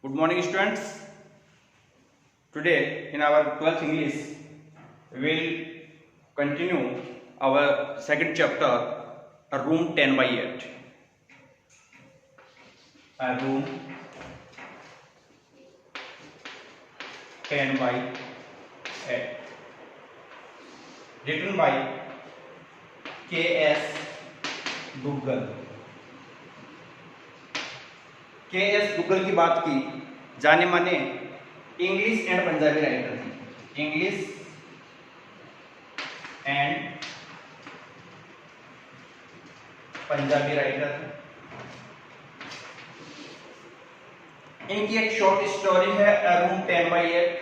Good morning, students. Today, in our 12th English, we will continue our second chapter, a room 10 by 8. A room 10 by 8. Written by K.S. Google. K.S. Google की बात की जाने माने English and Punjabi writer थे। English and Punjabi writer थे। इनकी एक short story है A Room 10 by 8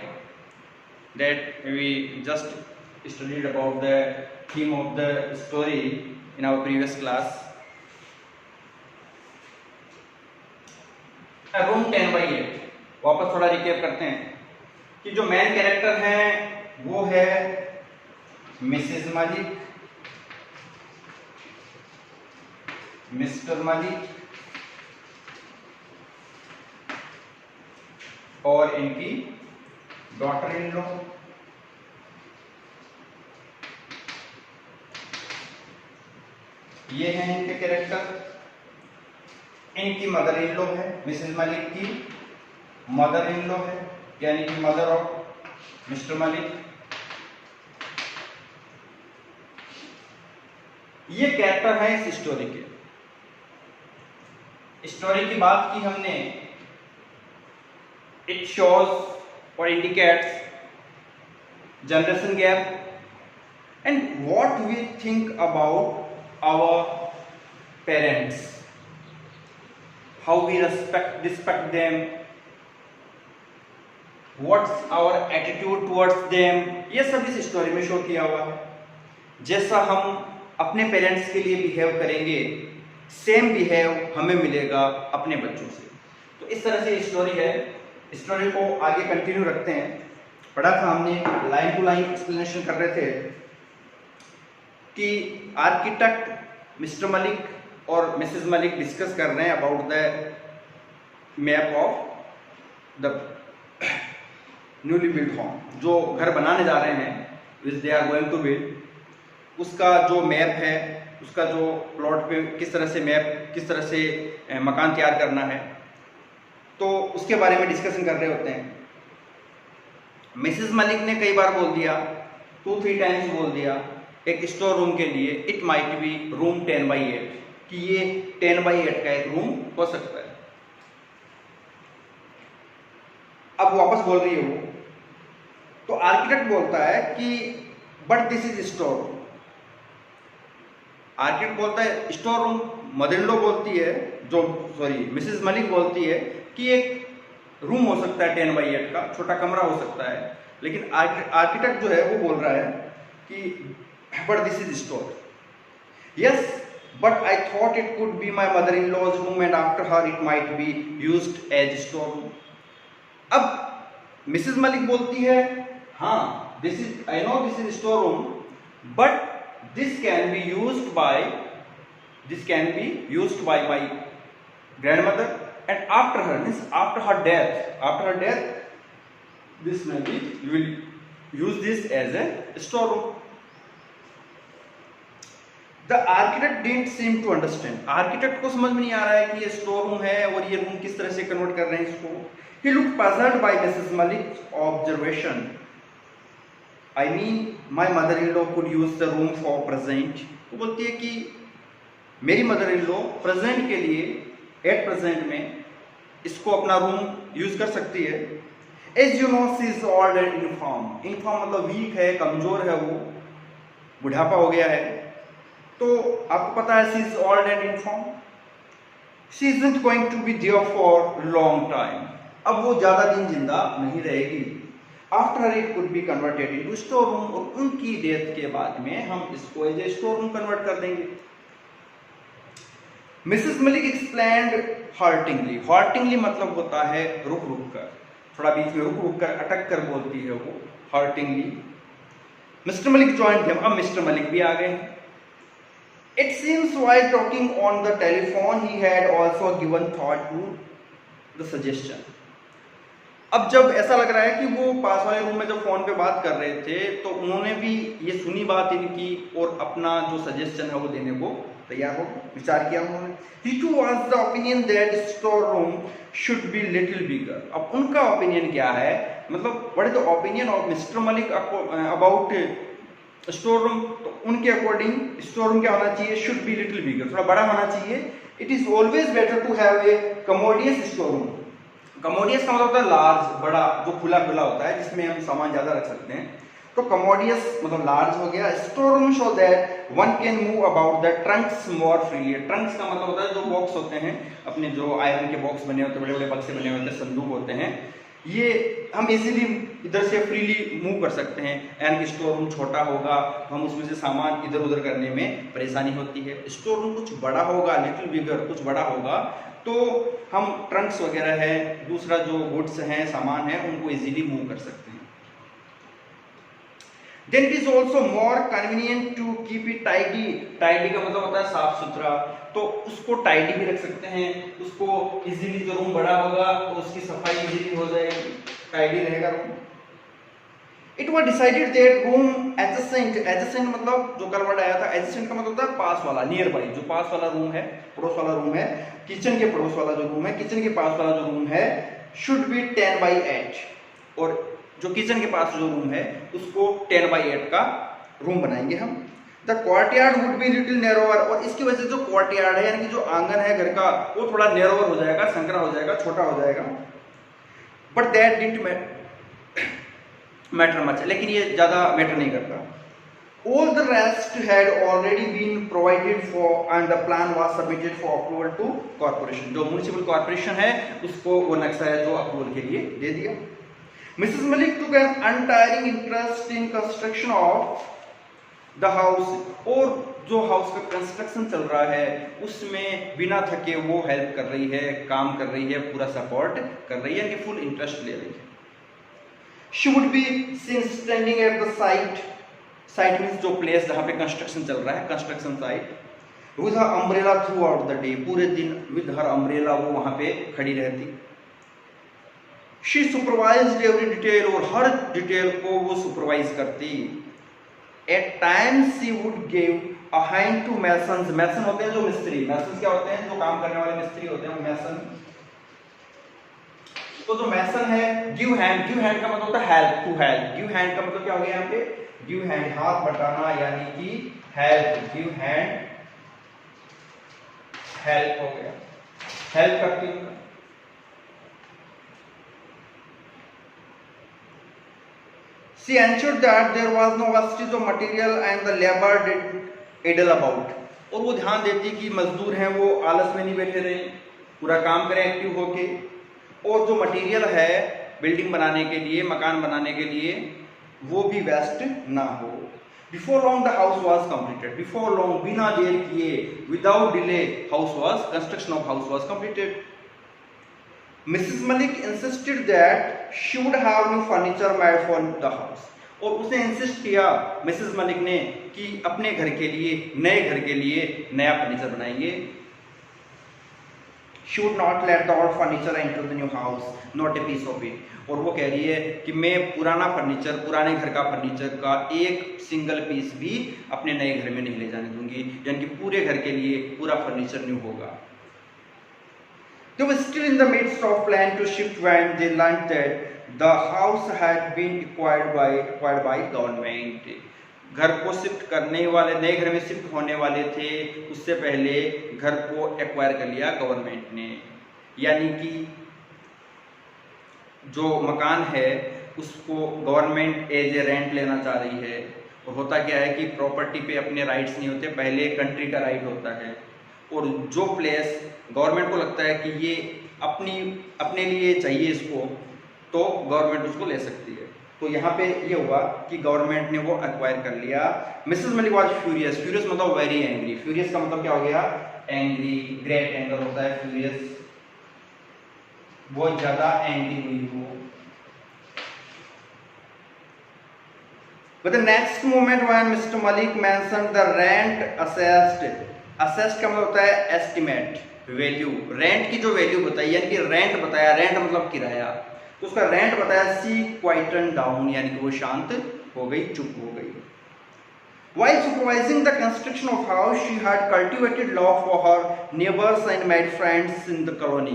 that we just studied about the theme of the story in our previous class. A Room 10 by 8 वापस थोड़ा रिकैप करते हैं कि जो मेन कैरेक्टर हैं वो है मिसेस मलिक, मिस्टर मलिक और इनकी डॉटर इन लॉ। ये हैं इनके कैरेक्टर। इनकी मदर इन लॉ है, मिसेस मलिक की मदर इन लॉ है, यानी कि मदर ऑफ मिस्टर मलिक। ये कैरेक्टर है इस स्टोरी के। स्टोरी की बात की हमने, इट शोज और indicates generation gap and what we think about our parents, how we respect them, what's our attitude towards them. ये सब इस स्टोरी में शो किया हुआ है। जैसा हम अपने पेरेंट्स के लिए बिहेव करेंगे, सेम बिहेव हमें मिलेगा अपने बच्चों से। तो इस तरह से स्टोरी है। स्टोरी को आगे कंटिन्यू रखते हैं। पढ़ा था हमने, लाइन टू लाइन एक्सप्लेनेशन कर रहे थे कि आर्किटेक्ट मिस्टर मलिक और मिसेस मलिक डिस्कस कर रहे हैं about the map of the newly build home. जो घर बनाने जा रहे हैं, which they are going to build, उसका जो मैप है, उसका जो प्लॉट पे किस तरह से मैप, किस तरह से मकान तैयार करना है, तो उसके बारे में डिस्कशन कर रहे होते हैं। मिसेस मलिक ने कई बार बोल दिया, 2-3 टाइम्स बोल दिया एक स्टोर रूम के लिए, it might B room 10 by 8, कि ये 10 by 8 का एक रूम हो सकता है। अब वापस बोल रही है वो, तो आर्किटेक्ट बोलता है कि but this is store room. Architect बोलता है store room. Mother in law बोलती है, मिसेस मलिक बोलती है कि एक रूम हो सकता है 10 by 8 का, छोटा कमरा हो सकता है। लेकिन आर्किटेक्ट जो है वो बोल रहा है कि but this is store. Yes, but I thought it could be my mother in law's room and after her it might be used as store room. अब मिसेस मलिक बोलती है, हाँ this is, I know this is store room, but this can be used by my grandmother, and after her death this may be, you will use this as a store room. The architect didn't seem to understand. Architect को समझ में नहीं आ रहा है कि ये store room है और ये रूम किस तरह से कन्वर्ट कर रहे हैं इसको। He looked puzzled by Mrs. Malik's observation. I mean, my mother-in-law could use the room for present. वो बोलती है कि मेरी मदर-इन-लॉ प्रेजेंट के लिए, एट प्रेजेंट में इसको अपना रूम यूज कर सकती है। As you know, she is old and infirm. Infirm मतलब वीक है, कमजोर है, वो बुढ़ापा हो गया है। तो आपको पता है she is old and infirm. She isn't going to be there for long time. अब वो ज्यादा दिन जिंदा नहीं रहेगी। After it could be converted into store room, और उनकी डेथ के बाद में हम इसको as a store room convert कर देंगे। Mrs Malik explained haltingly. Haltingly मतलब होता है रुक रुक कर, थोड़ा बीच में रुक रुक कर, अटक कर बोलती है वो, haltingly. Mister Malik joined him. अब मिस्टर मलिक भी आ गए। It seems while talking on the telephone, he had also given thought to the suggestion. अब जब ऐसा लग रहा है कि वो पास वाले रूम में जब फोन पे बात कर रहे थे तो उन्होंने भी ये सुनी बात इनकी और अपना जो सजेशन है वो देने को तैयार हो विचार किया उन्होंने। He too was the opinion that storeroom should be little bigger। अब उनका ओपिनियन क्या है, मतलब what is the opinion of mister Malik about store room. तो उनके अकॉर्डिंग स्टोर रूम क्या होना चाहिए, शुड बी लिटिल बिगर, थोड़ा बड़ा होना चाहिए। It is always better to have a commodious store room. Commodious का मतलब होता है लार्ज, बड़ा, जो खुला खुला होता है जिसमें हम सामान ज्यादा रख सकते हैं। तो कमोडियस मतलब लार्ज हो गया। Store room show that one can move about the Trunks more freely. Trunks का मतलब होता है जो बॉक्स होते हैं अपने, जो आयरन के बॉक्स बने होते हैं, बड़े बड़े बक्से बने होते हैं, संदूक होते हैं, ये हम इजीली इधर से फ्रीली मूव कर सकते हैं। यानी कि स्टोर रूम छोटा होगा तो हम उसमें से सामान इधर उधर करने में परेशानी होती है। स्टोर रूम कुछ बड़ा होगा, लिटिल बिगर, कुछ बड़ा होगा, तो हम ट्रंक्स वगैरह है, दूसरा जो गुड्स हैं, सामान है, उनको इजीली मूव कर सकते हैं। Then it is also more convenient to keep it tidy। tidy का मतलब होता है साफ सुथरा, तो उसको टाइडी भी रख सकते हैं, उसको इजीली, जो रूम बड़ा होगा तो उसकी सफाई इजीली हो जाएगी, टाइडी रहेगा room. It was decided that room adjacent, adjacent मतलब जो कल वर्ड आया था, adjacent का मतलब होता है पास वाला, नियर बाई, जो पास वाला रूम है, पड़ोस वाला रूम है, किचन के पड़ोस वाला जो रूम है, किचन के पास वाला जो रूम है, should be 10/8। और जो किचन के पास जो रूम है उसको 10/8 का रूम बनाएंगे हम। The courtyard would be little narrower. और इसकी वजह से जो कोर्टयार्ड है यानी कि जो आंगन है घर का, वो थोड़ा नैरोअर हो जाएगा, संकरा हो जाएगा, छोटा हो जाएगा। But that didn't matter much, लेकिन ये ज्यादा मैटर नहीं करता। All the rest had already been provided for and the plan was submitted for approval to corporation। जो म्युनिसिपल कॉर्पोरेशन है उसको वो नक्शा है जो अप्रूवल के लिए दे दिया। Mrs. Malik took an untiring interest in construction of the house। और जो हाउस का कंस्ट्रक्शन चल रहा है उसमें बिना थके वो हेल्प कर रही है, काम कर रही है, पूरा सपोर्ट कर रही है, कि फुल इंटरेस्ट ले रही है। She would be seen standing at the site। Site means जो प्लेस जहाँ पे कंस्ट्रक्शन चल रहा है, construction site, with her umbrella through out the day, पूरे दिन विद हर अम्ब्रेला वो वहां पे खड़ी रहती। शी सुपरवाइज्ड एवरी डिटेल, और हर डिटेल को वो सुपरवाइज करती। At times she would give a hand to masons. Mason होते हैं जो मिस्त्री, मैसन क्या होते हैं, जो काम करने वाले मिस्त्री होते हैं, मैसन। तो जो मैसन है, गिव हैंड, गिव हैंड का मतलब होता है help, to help. Give hand का मतलब क्या हो गया यहाँ पे, गिव हैंड, हाथ बटाना, यानी कि हेल्प, गिव हैंड हेल्प हो गया, हेल्प करती हूँ। She ensured that there was no wastage of material and the labor did idle about। और वो ध्यान देती कि मजदूर हैं वो आलस में नहीं बैठे रहे, पूरा काम करें एक्टिव होके। और जो मटेरियल है बिल्डिंग बनाने के लिए, मकान बनाने के लिए, वो भी वेस्ट ना हो। Before long the house was completed. Before long, बिना देर किए, without delay, house was, construction of house was completed. Mrs. Malik insisted that she would have new furniture made for the house। और उसने insist किया, Mrs मलिक ने, कि अपने घर के लिए, नए घर के लिए नया फर्नीचर बनाएंगे। She would not let the old furniture enter the new house, not a piece of it। और वो कह रही है कि मैं पुराना फर्नीचर, पुराने घर का फर्नीचर का एक सिंगल पीस भी अपने नए घर में नहीं ले जाने दूंगी, यानी कि पूरे घर के लिए पूरा फर्नीचर न्यू होगा। They were still in the midst of plan to shift when they learned that the house had been acquired by government। घर को शिफ्ट करने वाले, नए घर में शिफ्ट होने वाले थे, उससे पहले घर को एक्वायर कर लिया गवर्नमेंट ने। यानी कि जो मकान है उसको गवर्नमेंट एज ए रेंट लेना चाह रही है। और होता क्या है कि प्रॉपर्टी पे अपने राइट्स नहीं होते, पहले कंट्री का राइट होता है। और जो प्लेस गवर्नमेंट को लगता है कि ये अपने लिए चाहिए इसको, तो गवर्नमेंट उसको ले सकती है। तो यहाँ पे ये हुआ कि गवर्नमेंट ने वो एक्वायर कर लिया। Mrs Malik was furious. Furious मतलब वेरी एंग्री। फ्यूरियस का मतलब क्या हो गया, एंग्री, ग्रेट एंगर होता है फ्यूरियस, बहुत ज्यादा एंग्री हुई हो। But the next moment when Mr. Malik mentioned the rent assessed, assessed का मतलब होता है एस्टिमेट, वैल्यू, रेंट की जो वैल्यू बताई, यानी कि रेंट बताया, रेंट मतलब किराया। तो उसका रेंट बताया सी क्वाइटन डाउन, यानी कि वो शांत हो गई, चुप हो गई। While supervising the construction of house, she had cultivated love for her neighbors and made friends in the colony.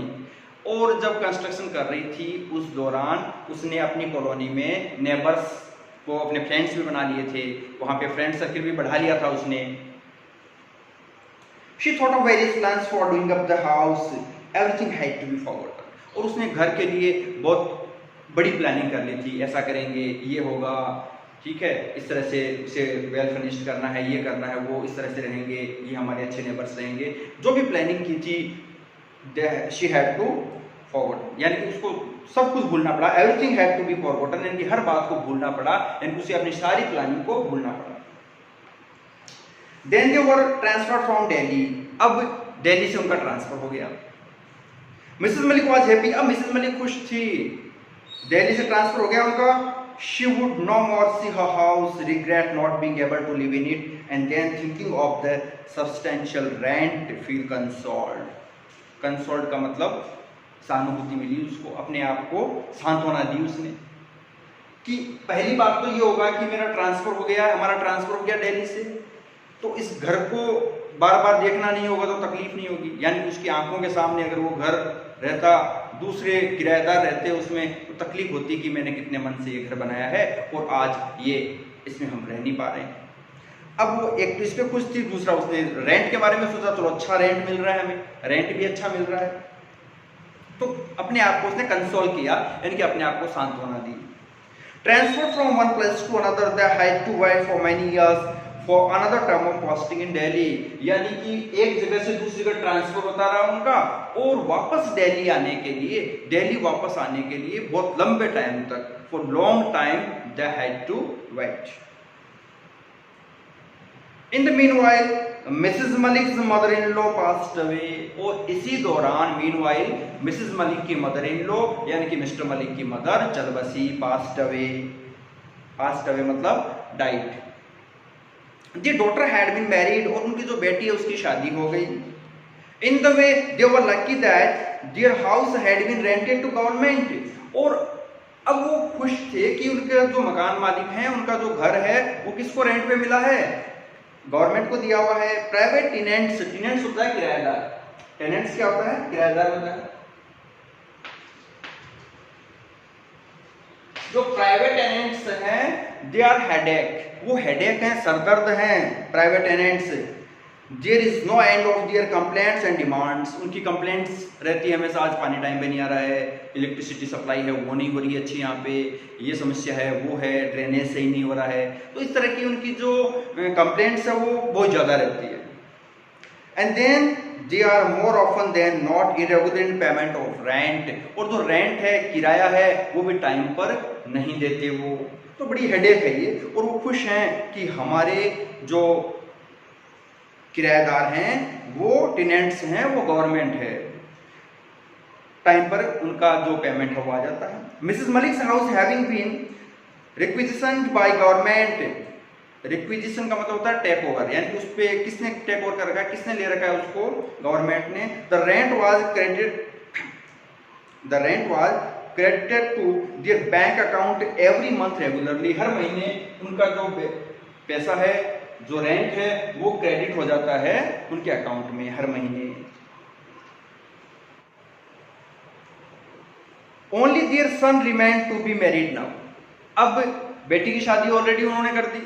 और जब कंस्ट्रक्शन कर रही थी उस दौरान उसने अपनी कॉलोनी में नेबर्स को अपने फ्रेंड्स भी बना लिए थे, वहां पे फ्रेंड सर्किल भी बढ़ा लिया था उसने। She thought of various plans for doing up the house. Everything had to be forgotten. और उसने घर के लिए बहुत बड़ी प्लानिंग कर ली थी, ऐसा करेंगे, ये होगा, ठीक है, इस तरह से उसे वेल फर्निश्ड करना है, ये करना है, वो इस तरह से रहेंगे, ये हमारे अच्छे नेबर्स रहेंगे, जो भी प्लानिंग की थी शी हैड टू फॉरगॉट, यानी कि उसको सब कुछ भूलना पड़ा। Everything had to be forgotten, यानी कि हर बात को भूलना पड़ा, यानी कि उसे अपनी सारी प्लानिंग को भूलना पड़ा। Then they were transfer from Delhi, अब दिल्ली से उनका ट्रांसफर हो गया। मिसेस मलिक वाज हैप्पी, अब मिसेस मलिक खुश थी, दिल्ली से ट्रांसफर हो गया उनका। She would no more see her house, regret not being able to live in it, and then thinking of the substantial rent, feel consoled. Consoled का मतलब सहानुभूति मिली उसको, अपने आप को सांत्वना दी उसने कि पहली बात तो ये होगा कि मेरा ट्रांसफर हो गया, हमारा ट्रांसफर हो गया दिल्ली से, तो इस घर को बार बार देखना नहीं होगा तो तकलीफ नहीं होगी, यानी कि उसकी आंखों के सामने अगर वो घर रहता, दूसरे किराएदार रहते उसमें, तो तकलीफ होती कि मैंने कितने मन से ये घर बनाया है और आज ये इसमें हम रह नहीं पा रहे हैं। अब वो एक तो इस पे खुश थी, दूसरा उसने रेंट के बारे में सोचा, चलो अच्छा रेंट मिल रहा है हमें, रेंट भी अच्छा मिल रहा है, तो अपने आप को उसने कंसोल किया, यानी कि अपने आप को सांत्वना दी। Transfer from one place to another, they had to wait for many years for another term of posting in Delhi, यानी कि एक जगह से दूसरी जगह ट्रांसफर होता रहा उनका, और वापस दिल्ली आने के लिए, दिल्ली वापस आने के लिए बहुत लंबे टाइम तक, for long time they had to wait. In the meanwhile Mrs Malik's mother in law passed away, और इसी दौरान मीनवाइल मिसेस मलिक की मदर इन लॉ, यानी कि मिस्टर मलिक की मदर चल बसी, पास्ड अवे, पास्ड अवे मतलब died. The daughter had been married, और उनकी जो बेटी है उसकी शादी हो गई। In the way they were lucky that their house had been rented to government, और अब वो खुश थे कि उनके जो मकान मालिक हैं, उनका जो घर है वो किसको रेंट पे मिला है, गवर्नमेंट को दिया हुआ है। प्राइवेट टेनेंट्स, टेनेंट्स होता है किराएदार, टेनेंट्स क्या होता है, किराएदार होता है। जो प्राइवेट टेनेंट्स हैं दे आर हेडेक, वो हेडेक हैं, सरदर्द हैं private tenants. There is no end of their complaints and demands, उनकी कंप्लेंट्स रहती है हमेशा, आज पानी टाइम पे नहीं आ रहा है, इलेक्ट्रिसिटी सप्लाई है वो नहीं हो रही अच्छी यहाँ पे, ये समस्या है, वो है, ड्रेनेज सही नहीं हो रहा है, तो इस तरह की उनकी जो कंप्लेंट्स है वो बहुत ज़्यादा रहती है। And then they are more often than not irregular in payment of rent, और जो रेंट है, किराया है, वो भी टाइम पर नहीं देते वो, तो बड़ी हेडेक है ये। और वो खुश हैं कि हमारे जो किराएदार हैं, वो टेनेंट्स हैं, वो गवर्नमेंट है, टाइम पर उनका जो पेमेंट है वो आ जाता है। Mrs Malik's house having been requisitioned by government, requisition का मतलब होता है टेक ओवर, यानी उस पे किसने टेक ओवर कर रखा है, किसने ले रखा है उसको, गवर्नमेंट ने। The rent was credited to their bank account every month regularly, हर महीने उनका जो पैसा है, जो रेंट है, वो क्रेडिट हो जाता है उनके अकाउंट में हर महीने। Only their son remain to be married now, अब बेटी की शादी ऑलरेडी उन्होंने कर दी,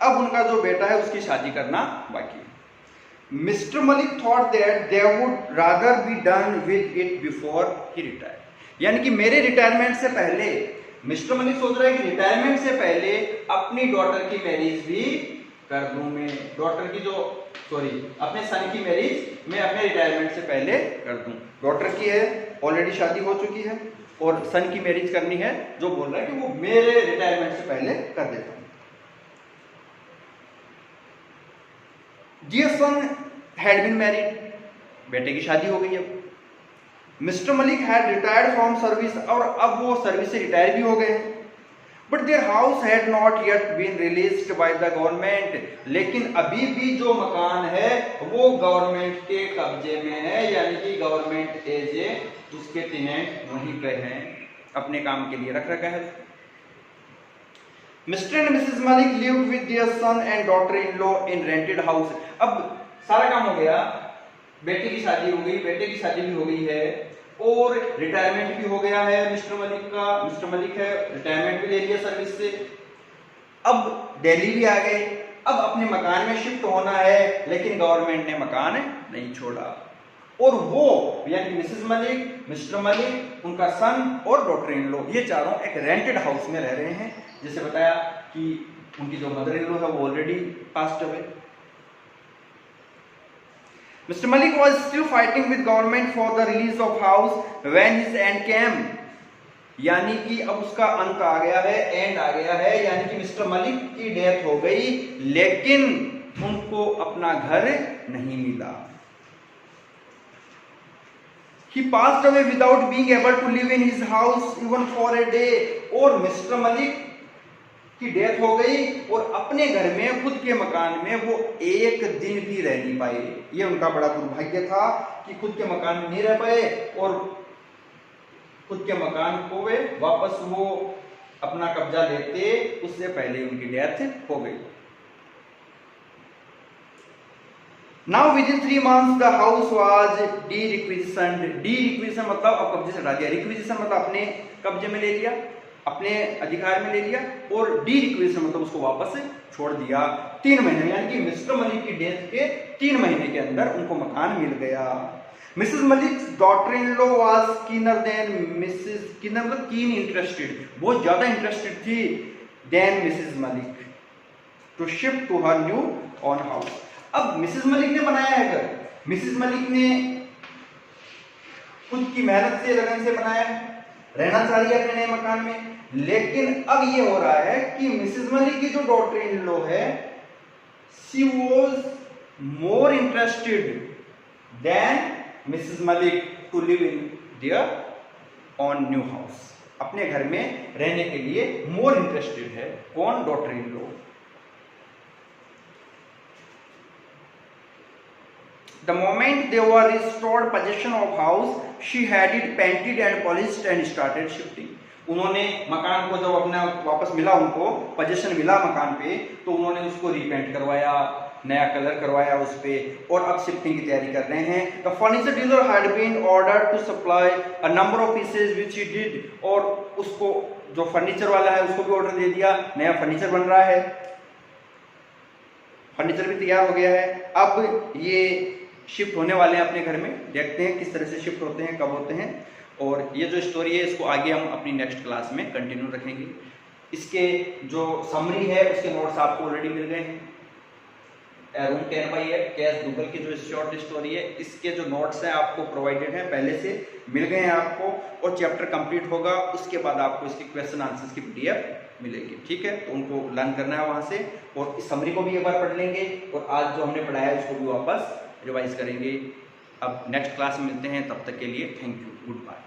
अब उनका जो बेटा है उसकी शादी करना बाकी है। Mister Malik thought that they would rather be done with it before he retire, यानी कि मेरे रिटायरमेंट से पहले, मिस्टर मलिक सोच रहा है कि रिटायरमेंट से पहले अपनी डॉटर की मैरिज भी कर दूं मैं, डॉटर की जो अपने सन की मैरिज मैं अपने रिटायरमेंट से पहले कर दूं। डॉटर की है, ऑलरेडी शादी हो चुकी है, और सन की मैरिज करनी है, जो बोल रहा है कि वो मेरे रिटायरमेंट से पहले कर देता हूं। Dear son had been married, बेटे की शादी हो गई। अब mister Malik had retired from service, और अब वो सर्विस से रिटायर भी हो गए। But their house had not yet been released by the government, लेकिन अभी भी जो मकान है वो गवर्नमेंट के कब्जे में है, यानी कि गवर्नमेंट एज ए उसके टेनेंट वहीं पे हैं। अपने काम के लिए रख रखा है। Mister and Mrs Malik live with their son and daughter in law in rented house. अब सारा काम हो गया, बेटी की शादी हो गई, बेटे की शादी भी हो गई है और रिटायरमेंट भी हो गया है मिस्टर मलिक का। मिस्टर मलिक है, रिटायरमेंट भी ले लिया सर्विस से, अब दिल्ली भी आ गए, अब अपने मकान में शिफ्ट होना है, लेकिन गवर्नमेंट ने मकान नहीं छोड़ा और वो यानी मिसेस मलिक, मिस्टर मलिक, उनका सन और डॉटर इन लॉ ये चारों एक रेंटेड हाउस में रह रहे हैं। जैसे बताया कि उनकी जो मदर इन लॉ है वो already passed away. Mr. Malik was still fighting with government for the release of house when his end came। यानी कि अब उसका अंत आ गया है, एंड आ गया है, यानी कि मिस्टर मलिक की डेथ हो गई लेकिन उनको अपना घर नहीं मिला। He passed away without being able to live in his house even for a day। और मिस्टर मलिक की डेथ हो गई और अपने घर में, खुद के मकान में वो एक दिन भी रह नहीं पाए। ये उनका बड़ा दुर्भाग्य था कि खुद के मकान में नहीं रह पाए और खुद के मकान को वे वापस वो अपना कब्जा लेते उससे पहले उनकी डेथ हो गई। Now within 3 months the house was de-requisitioned। de-requisition मतलब अब कब्जे से हटा दिया, requisition मतलब अपने कब्जे में ले लिया, अपने अधिकार में ले लिया, और de-requisition मतलब उसको वापस छोड़ दिया 3 महीने, यानी कि मिस्टर मलिक की डेथ के 3 महीने के अंदर उनको मकान मिल गया। Mrs Malik daughter in law was keener than Mrs, keener मतलब कीन इंटरेस्टेड, बहुत ज्यादा इंटरेस्टेड थी than Mrs Malik to shift to her new own house. अब मिसेस मलिक ने बनाया है घर, मिसेस मलिक ने खुद की मेहनत से, लगन से बनाया है, रहना चाह रही है अपने नए मकान में, लेकिन अब ये हो रहा है कि मिसेस मलिक की जो डॉटर इन लॉ है she was more interested than Mrs Malik to live in their on new house. अपने घर में रहने के लिए मोर इंटरेस्टेड है कौन? Daughter in law. The moment they were restored possession of house, she had it painted and polished and started shifting। उन्होंने मकान को जब अपना वापस मिला, उनको पोजीशन मिला मकान पे, तो उन्होंने उसको रीपेंट करवाया, नया कलर करवाया उस पे, और अब शिफ्टिंग की तैयारी कर रहे हैं। The furniture dealer had been ordered to supply a number of pieces which he did। और उसको जो फर्नीचर वाला है उसको भी ऑर्डर दे दिया, नया फर्नीचर बन रहा है, फर्नीचर भी तैयार हो गया है। अब ये शिफ्ट होने वाले हैं अपने घर में, देखते हैं किस तरह से शिफ्ट होते हैं, कब होते हैं। और ये जो स्टोरी है इसको आगे हम अपनी नेक्स्ट क्लास में कंटिन्यू रखेंगे। इसके जो समरी है उसके नोट्स आपको ऑलरेडी मिल गए हैं। रूम 10 बाई कैश गूगल की जो शॉर्ट स्टोरी है इसके जो नोट्स हैं आपको प्रोवाइडेड हैं, पहले से मिल गए हैं आपको, और चैप्टर कंप्लीट होगा उसके बाद आपको इसके क्वेश्चन आंसर्स की PDF मिलेगी। ठीक है, तो उनको लर्न करना है वहां से, और इस समरी को भी एक बार पढ़ लेंगे और आज जो हमने पढ़ाया है उसको भी वापस रिवाइज करेंगे। अब नेक्स्ट क्लास में मिलते हैं, तब तक के लिए थैंक यू, गुड बाय।